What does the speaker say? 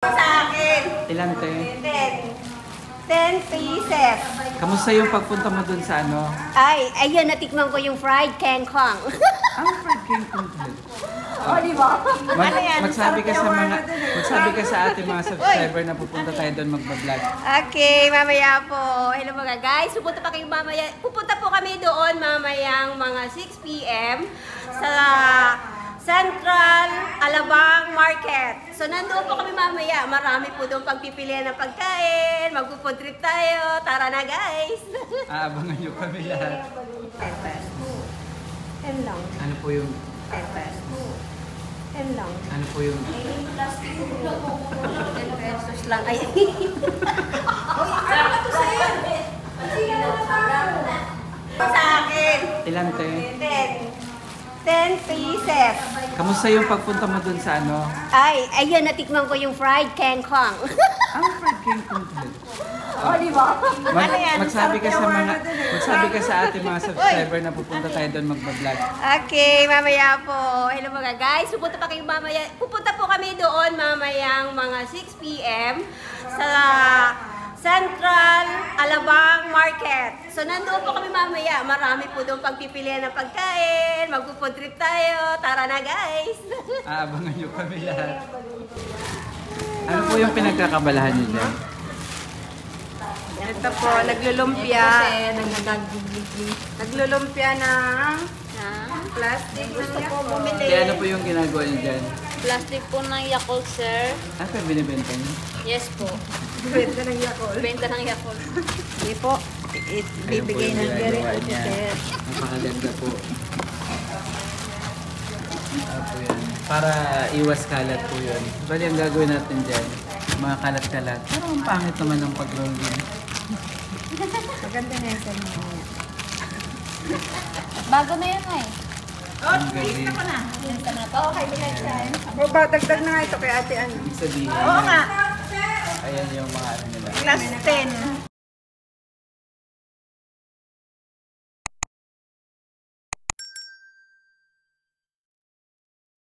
Sa akin. Ilan, te? 10 pieces. Kamusta yung pagpunta mo dun sa ano? Ay, ayun, natikman ko yung fried kangkong. Ang fried kangkong. Oh, di ba? Magsabi ka sa ating mga subscriber na pupunta tayo doon magbablog. Okay, mamaya po. Hello mga guys. Pupunta po kami doon mamayang mga 6 p.m. sa Central Alabang Market. So, nandoon po kami mamaya. Marami po doon pagpipilian ng pagkain. Magpo-food trip tayo. Tara na, guys! Aabangan nyo kami lahat. 10 pesos. 10 lang. Ano po yung... 10 pesos. 10 lang. Ano po yung... 10 pesos lang. Ay, sa akin. Ilan, te? 10 pieces. Kamusta yung pagpunta mo dun sa ano? Ay, ayun, natikman ko yung fried kangkong. Ang fried kangkong. Oh, di ba? Magsabi ka sa ating mga subscriber na pupunta tayo doon magbablog. Okay, mamaya po. Hello mga guys. Pupunta po kami doon mamayang mga 6 p.m. sa Central Alabang Market. So, nandoon po kami mamaya. Marami po doon pagpipilian ng pagkain. Magpo-food trip tayo. Tara na, guys! Aabangan nyo kami lahat. Ano po yung pinagkakabalahan nyo dyan? Ito po, naglulumpia. Naglulumpia ng plastic. Gusto po bumili. Kaya ano po yung ginagawa nyo dyan? Plastic po ng Yakult, sir. Ano po yung binibenta nyo? Yes po. Benta ng Yakult. Benta ng Yakult. Hindi po. Bibigay ng guarantee, sir. Napakaganda po. Ano po yan? Para iwas kalat po yun. Bali ang gagawin natin dyan, mga kalat-kalat. Pero ang pangit naman ng pag-roll din. Maganda na yung sa'yo. Bago na yun ay. Ang galing. Benta na to. Okay, bilang siya. O ba, dagdag na nga ito kay ate ano. Ibig sabihin, Oo nga. ayan yung mga ano nila. Class 10.